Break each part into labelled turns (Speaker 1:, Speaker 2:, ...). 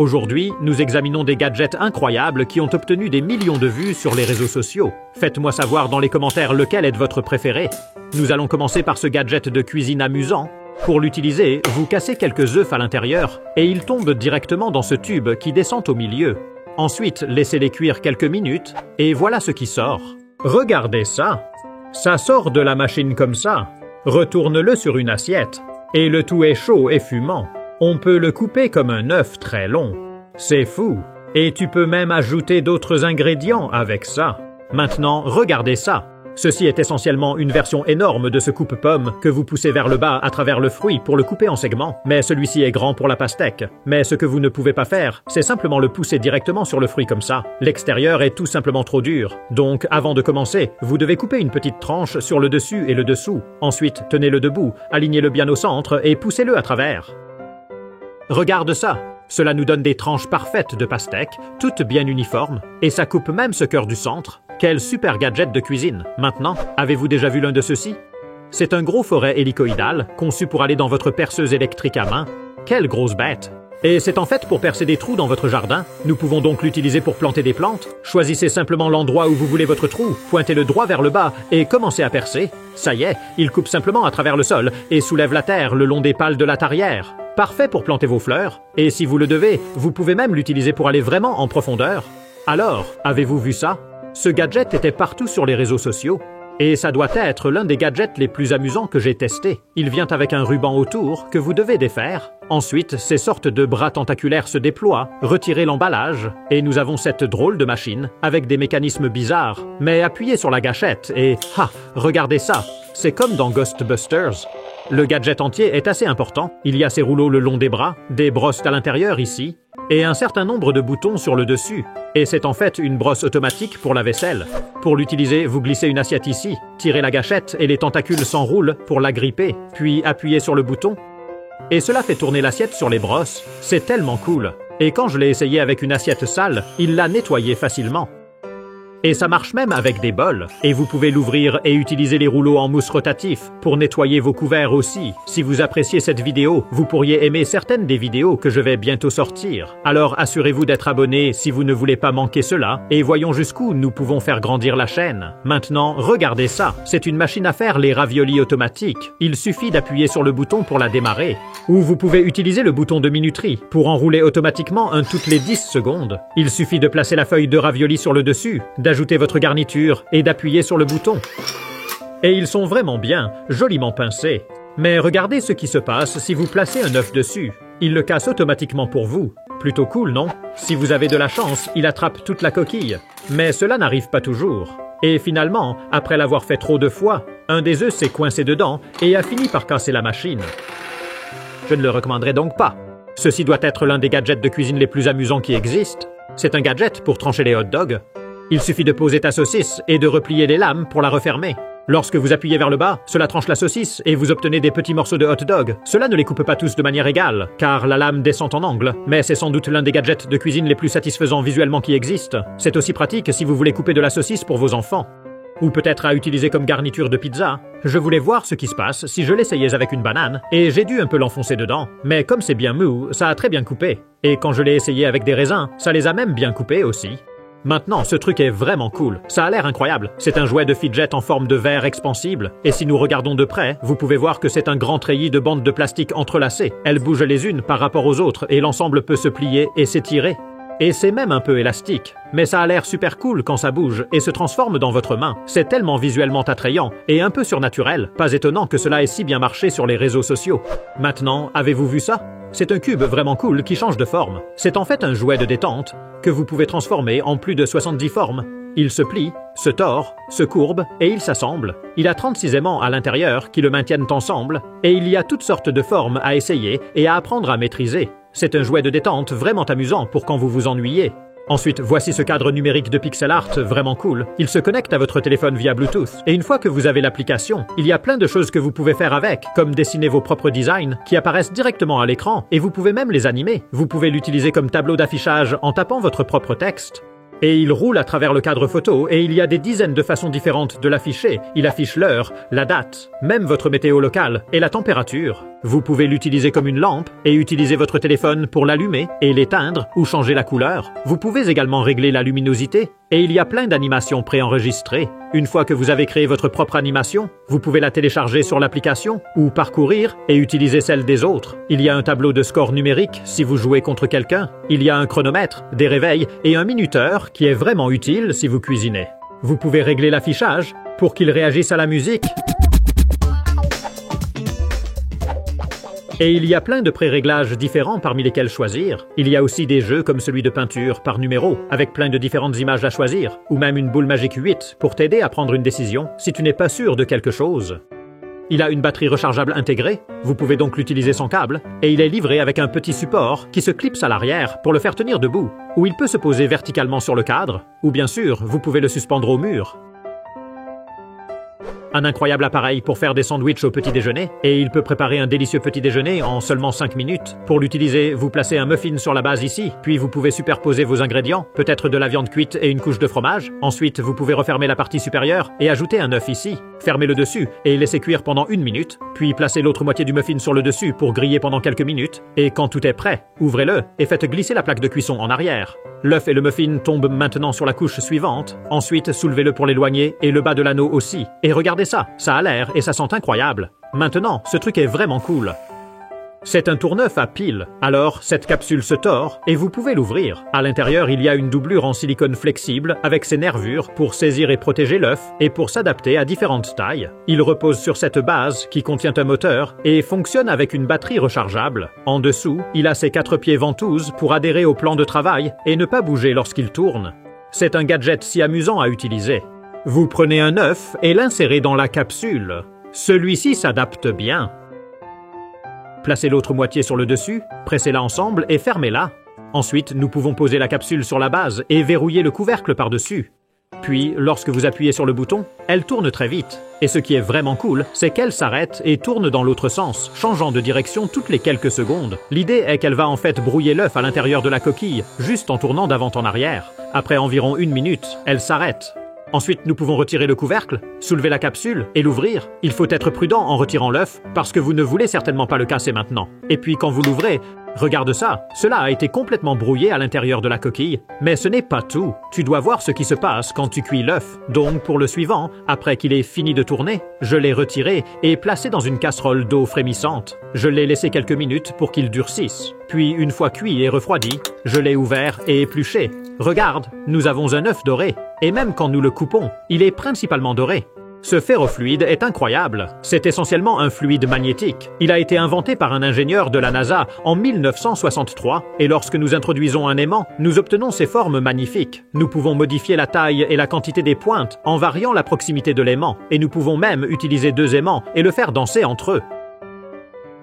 Speaker 1: Aujourd'hui, nous examinons des gadgets incroyables qui ont obtenu des millions de vues sur les réseaux sociaux. Faites-moi savoir dans les commentaires lequel est votre préféré. Nous allons commencer par ce gadget de cuisine amusant. Pour l'utiliser, vous cassez quelques œufs à l'intérieur et ils tombent directement dans ce tube qui descend au milieu. Ensuite, laissez-les cuire quelques minutes et voilà ce qui sort. Regardez ça! Ça sort de la machine comme ça. Retourne-le sur une assiette. Et le tout est chaud et fumant. On peut le couper comme un œuf très long. C'est fou. Et tu peux même ajouter d'autres ingrédients avec ça. Maintenant, regardez ça. Ceci est essentiellement une version énorme de ce coupe-pomme que vous poussez vers le bas à travers le fruit pour le couper en segments. Mais celui-ci est grand pour la pastèque. Mais ce que vous ne pouvez pas faire, c'est simplement le pousser directement sur le fruit comme ça. L'extérieur est tout simplement trop dur. Donc, avant de commencer, vous devez couper une petite tranche sur le dessus et le dessous. Ensuite, tenez-le debout, alignez-le bien au centre et poussez-le à travers. Regarde ça! Cela nous donne des tranches parfaites de pastèque, toutes bien uniformes, et ça coupe même ce cœur du centre. Quel super gadget de cuisine! Maintenant, avez-vous déjà vu l'un de ceux-ci? C'est un gros forêt hélicoïdal, conçu pour aller dans votre perceuse électrique à main. Quelle grosse bête! Et c'est en fait pour percer des trous dans votre jardin. Nous pouvons donc l'utiliser pour planter des plantes. Choisissez simplement l'endroit où vous voulez votre trou, pointez-le droit vers le bas et commencez à percer. Ça y est, il coupe simplement à travers le sol et soulève la terre le long des pales de la tarière. Parfait pour planter vos fleurs. Et si vous le devez, vous pouvez même l'utiliser pour aller vraiment en profondeur. Alors, avez-vous vu ça? Ce gadget était partout sur les réseaux sociaux. Et ça doit être l'un des gadgets les plus amusants que j'ai testé. Il vient avec un ruban autour que vous devez défaire. Ensuite, ces sortes de bras tentaculaires se déploient, retirez l'emballage, et nous avons cette drôle de machine avec des mécanismes bizarres. Mais appuyez sur la gâchette et... regardez ça! C'est comme dans Ghostbusters. Le gadget entier est assez important. Il y a ces rouleaux le long des bras, des brosses à l'intérieur ici, et un certain nombre de boutons sur le dessus. Et c'est en fait une brosse automatique pour la vaisselle. Pour l'utiliser, vous glissez une assiette ici, tirez la gâchette et les tentacules s'enroulent pour la gripper, puis appuyez sur le bouton. Et cela fait tourner l'assiette sur les brosses. C'est tellement cool. Et quand je l'ai essayé avec une assiette sale, il l'a nettoyée facilement. Et ça marche même avec des bols. Et vous pouvez l'ouvrir et utiliser les rouleaux en mousse rotatif pour nettoyer vos couverts aussi. Si vous appréciez cette vidéo, vous pourriez aimer certaines des vidéos que je vais bientôt sortir. Alors assurez-vous d'être abonné si vous ne voulez pas manquer cela et voyons jusqu'où nous pouvons faire grandir la chaîne. Maintenant, regardez ça. C'est une machine à faire les raviolis automatiques. Il suffit d'appuyer sur le bouton pour la démarrer. Ou vous pouvez utiliser le bouton de minuterie pour enrouler automatiquement un toutes les 10 secondes. Il suffit de placer la feuille de ravioli sur le dessus, d'ajouter votre garniture et d'appuyer sur le bouton. Et ils sont vraiment bien, joliment pincés. Mais regardez ce qui se passe si vous placez un œuf dessus. Il le casse automatiquement pour vous. Plutôt cool, non? Si vous avez de la chance, il attrape toute la coquille. Mais cela n'arrive pas toujours. Et finalement, après l'avoir fait trop de fois, un des œufs s'est coincé dedans et a fini par casser la machine. Je ne le recommanderais donc pas. Ceci doit être l'un des gadgets de cuisine les plus amusants qui existent. C'est un gadget pour trancher les hot dogs. Il suffit de poser ta saucisse et de replier les lames pour la refermer. Lorsque vous appuyez vers le bas, cela tranche la saucisse et vous obtenez des petits morceaux de hot dog. Cela ne les coupe pas tous de manière égale, car la lame descend en angle, mais c'est sans doute l'un des gadgets de cuisine les plus satisfaisants visuellement qui existent. C'est aussi pratique si vous voulez couper de la saucisse pour vos enfants. Ou peut-être à utiliser comme garniture de pizza. Je voulais voir ce qui se passe si je l'essayais avec une banane, et j'ai dû un peu l'enfoncer dedans. Mais comme c'est bien mou, ça a très bien coupé. Et quand je l'ai essayé avec des raisins, ça les a même bien coupés aussi. Maintenant, ce truc est vraiment cool. Ça a l'air incroyable. C'est un jouet de fidget en forme de verre expansible. Et si nous regardons de près, vous pouvez voir que c'est un grand treillis de bandes de plastique entrelacées. Elles bougent les unes par rapport aux autres et l'ensemble peut se plier et s'étirer. Et c'est même un peu élastique. Mais ça a l'air super cool quand ça bouge et se transforme dans votre main. C'est tellement visuellement attrayant et un peu surnaturel. Pas étonnant que cela ait si bien marché sur les réseaux sociaux. Maintenant, avez-vous vu ça? C'est un cube vraiment cool qui change de forme. C'est en fait un jouet de détente que vous pouvez transformer en plus de 70 formes. Il se plie, se tord, se courbe et il s'assemble. Il a 36 aimants à l'intérieur qui le maintiennent ensemble et il y a toutes sortes de formes à essayer et à apprendre à maîtriser. C'est un jouet de détente vraiment amusant pour quand vous vous ennuyez. Ensuite, voici ce cadre numérique de pixel art vraiment cool. Il se connecte à votre téléphone via Bluetooth. Et une fois que vous avez l'application, il y a plein de choses que vous pouvez faire avec, comme dessiner vos propres designs qui apparaissent directement à l'écran et vous pouvez même les animer. Vous pouvez l'utiliser comme tableau d'affichage en tapant votre propre texte. Et il roule à travers le cadre photo et il y a des dizaines de façons différentes de l'afficher. Il affiche l'heure, la date, même votre météo locale et la température. Vous pouvez l'utiliser comme une lampe et utiliser votre téléphone pour l'allumer et l'éteindre ou changer la couleur. Vous pouvez également régler la luminosité et il y a plein d'animations préenregistrées. Une fois que vous avez créé votre propre animation, vous pouvez la télécharger sur l'application ou parcourir et utiliser celle des autres. Il y a un tableau de score numérique si vous jouez contre quelqu'un. Il y a un chronomètre, des réveils et un minuteur qui est vraiment utile si vous cuisinez. Vous pouvez régler l'affichage pour qu'il réagisse à la musique. Et il y a plein de pré-réglages différents parmi lesquels choisir. Il y a aussi des jeux comme celui de peinture par numéro, avec plein de différentes images à choisir, ou même une boule magique 8 pour t'aider à prendre une décision si tu n'es pas sûr de quelque chose. Il a une batterie rechargeable intégrée, vous pouvez donc l'utiliser sans câble, et il est livré avec un petit support qui se clipse à l'arrière pour le faire tenir debout, ou il peut se poser verticalement sur le cadre, ou bien sûr, vous pouvez le suspendre au mur. Un incroyable appareil pour faire des sandwichs au petit déjeuner, et il peut préparer un délicieux petit déjeuner en seulement 5 minutes. Pour l'utiliser, vous placez un muffin sur la base ici, puis vous pouvez superposer vos ingrédients, peut-être de la viande cuite et une couche de fromage. Ensuite, vous pouvez refermer la partie supérieure et ajouter un œuf ici. Fermez le dessus et laissez cuire pendant 1 minute, puis placez l'autre moitié du muffin sur le dessus pour griller pendant quelques minutes, et quand tout est prêt, ouvrez-le et faites glisser la plaque de cuisson en arrière. L'œuf et le muffin tombent maintenant sur la couche suivante. Ensuite, soulevez-le pour l'éloigner et le bas de l'anneau aussi. Et regardez ça, ça a l'air et ça sent incroyable. Maintenant, ce truc est vraiment cool. C'est un tourneuf à pile, alors cette capsule se tord et vous pouvez l'ouvrir. À l'intérieur, il y a une doublure en silicone flexible avec ses nervures pour saisir et protéger l'œuf et pour s'adapter à différentes tailles. Il repose sur cette base qui contient un moteur et fonctionne avec une batterie rechargeable. En dessous, il a ses 4 pieds ventouses pour adhérer au plan de travail et ne pas bouger lorsqu'il tourne. C'est un gadget si amusant à utiliser. Vous prenez un œuf et l'insérez dans la capsule. Celui-ci s'adapte bien. Placez l'autre moitié sur le dessus, pressez-la ensemble et fermez-la. Ensuite, nous pouvons poser la capsule sur la base et verrouiller le couvercle par-dessus. Puis, lorsque vous appuyez sur le bouton, elle tourne très vite. Et ce qui est vraiment cool, c'est qu'elle s'arrête et tourne dans l'autre sens, changeant de direction toutes les quelques secondes. L'idée est qu'elle va en fait brouiller l'œuf à l'intérieur de la coquille, juste en tournant d'avant en arrière. Après environ 1 minute, elle s'arrête. Ensuite, nous pouvons retirer le couvercle, soulever la capsule et l'ouvrir. Il faut être prudent en retirant l'œuf parce que vous ne voulez certainement pas le casser maintenant. Et puis quand vous l'ouvrez, regarde ça, cela a été complètement brouillé à l'intérieur de la coquille. Mais ce n'est pas tout. Tu dois voir ce qui se passe quand tu cuis l'œuf. Donc pour le suivant, après qu'il ait fini de tourner, je l'ai retiré et placé dans une casserole d'eau frémissante. Je l'ai laissé quelques minutes pour qu'il durcisse. Puis une fois cuit et refroidi, je l'ai ouvert et épluché. Regarde, nous avons un œuf doré. Et même quand nous le coupons, il est principalement doré. Ce ferrofluide est incroyable. C'est essentiellement un fluide magnétique. Il a été inventé par un ingénieur de la NASA en 1963 et lorsque nous introduisons un aimant, nous obtenons ces formes magnifiques. Nous pouvons modifier la taille et la quantité des pointes en variant la proximité de l'aimant et nous pouvons même utiliser 2 aimants et le faire danser entre eux.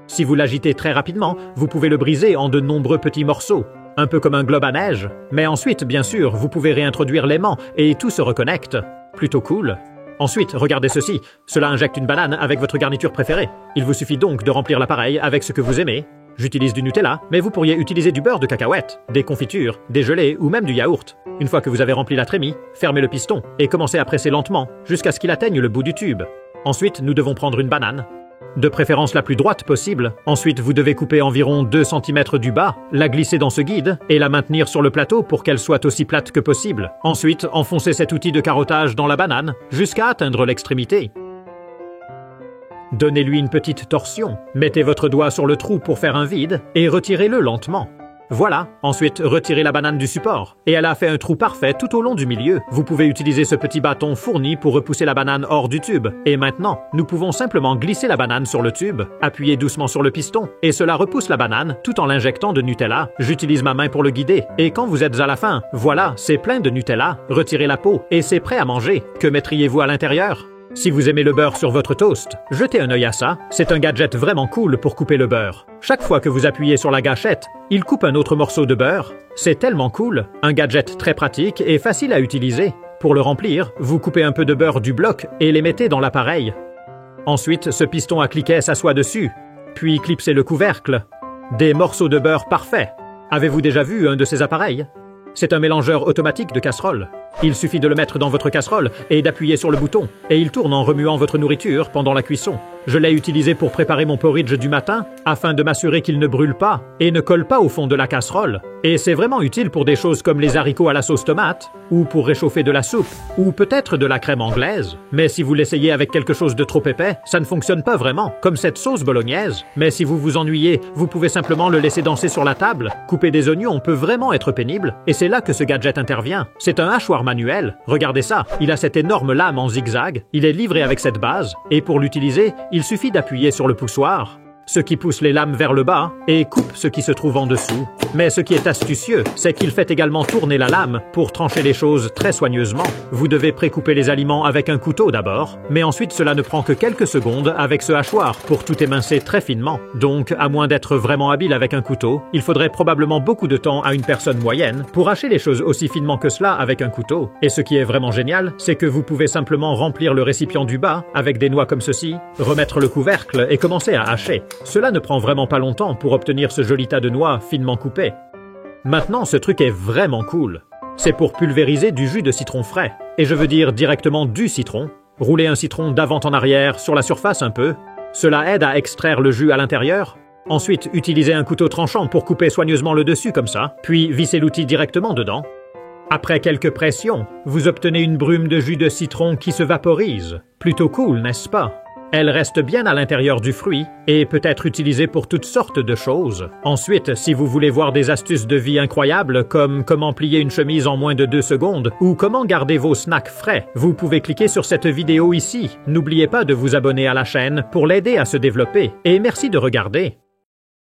Speaker 1: Si vous l'agitez très rapidement, vous pouvez le briser en de nombreux petits morceaux. Un peu comme un globe à neige. Mais ensuite, bien sûr, vous pouvez réintroduire l'aimant et tout se reconnecte. Plutôt cool. Ensuite, regardez ceci. Cela injecte une banane avec votre garniture préférée. Il vous suffit donc de remplir l'appareil avec ce que vous aimez. J'utilise du Nutella, mais vous pourriez utiliser du beurre de cacahuète, des confitures, des gelées ou même du yaourt. Une fois que vous avez rempli la trémie, fermez le piston et commencez à presser lentement jusqu'à ce qu'il atteigne le bout du tube. Ensuite, nous devons prendre une banane. De préférence la plus droite possible. Ensuite, vous devez couper environ 2 cm du bas, la glisser dans ce guide et la maintenir sur le plateau pour qu'elle soit aussi plate que possible. Ensuite, enfoncez cet outil de carottage dans la banane jusqu'à atteindre l'extrémité. Donnez-lui une petite torsion. Mettez votre doigt sur le trou pour faire un vide et retirez-le lentement. Voilà, ensuite retirez la banane du support. Et elle a fait un trou parfait tout au long du milieu. Vous pouvez utiliser ce petit bâton fourni pour repousser la banane hors du tube. Et maintenant, nous pouvons simplement glisser la banane sur le tube, appuyer doucement sur le piston, et cela repousse la banane tout en l'injectant de Nutella. J'utilise ma main pour le guider. Et quand vous êtes à la fin, voilà, c'est plein de Nutella. Retirez la peau et c'est prêt à manger. Que mettriez-vous à l'intérieur ? Si vous aimez le beurre sur votre toast, jetez un œil à ça, c'est un gadget vraiment cool pour couper le beurre. Chaque fois que vous appuyez sur la gâchette, il coupe un autre morceau de beurre. C'est tellement cool, un gadget très pratique et facile à utiliser. Pour le remplir, vous coupez un peu de beurre du bloc et les mettez dans l'appareil. Ensuite, ce piston à cliquet s'assoit dessus, puis clipsez le couvercle. Des morceaux de beurre parfaits. Avez-vous déjà vu un de ces appareils ? C'est un mélangeur automatique de casserole. Il suffit de le mettre dans votre casserole et d'appuyer sur le bouton, et il tourne en remuant votre nourriture pendant la cuisson. Je l'ai utilisé pour préparer mon porridge du matin, afin de m'assurer qu'il ne brûle pas et ne colle pas au fond de la casserole. Et c'est vraiment utile pour des choses comme les haricots à la sauce tomate, ou pour réchauffer de la soupe, ou peut-être de la crème anglaise. Mais si vous l'essayez avec quelque chose de trop épais, ça ne fonctionne pas vraiment, comme cette sauce bolognaise. Mais si vous vous ennuyez, vous pouvez simplement le laisser danser sur la table. Couper des oignons peut vraiment être pénible, et c'est là que ce gadget intervient. C'est un hachoir manuel. Regardez ça, il a cette énorme lame en zigzag, il est livré avec cette base, et pour l'utiliser, il suffit d'appuyer sur le poussoir, ce qui pousse les lames vers le bas et coupe ce qui se trouve en dessous. Mais ce qui est astucieux, c'est qu'il fait également tourner la lame pour trancher les choses très soigneusement. Vous devez précouper les aliments avec un couteau d'abord, mais ensuite cela ne prend que quelques secondes avec ce hachoir pour tout émincer très finement. Donc, à moins d'être vraiment habile avec un couteau, il faudrait probablement beaucoup de temps à une personne moyenne pour hacher les choses aussi finement que cela avec un couteau. Et ce qui est vraiment génial, c'est que vous pouvez simplement remplir le récipient du bas avec des noix comme ceci, remettre le couvercle et commencer à hacher. Cela ne prend vraiment pas longtemps pour obtenir ce joli tas de noix finement coupées. Maintenant, ce truc est vraiment cool. C'est pour pulvériser du jus de citron frais. Et je veux dire directement du citron. Rouler un citron d'avant en arrière sur la surface un peu. Cela aide à extraire le jus à l'intérieur. Ensuite, utilisez un couteau tranchant pour couper soigneusement le dessus comme ça, puis vissez l'outil directement dedans. Après quelques pressions, vous obtenez une brume de jus de citron qui se vaporise. Plutôt cool, n'est-ce pas? Elle reste bien à l'intérieur du fruit et peut être utilisée pour toutes sortes de choses. Ensuite, si vous voulez voir des astuces de vie incroyables comme comment plier une chemise en moins de 2 secondes ou comment garder vos snacks frais, vous pouvez cliquer sur cette vidéo ici. N'oubliez pas de vous abonner à la chaîne pour l'aider à se développer et merci de regarder.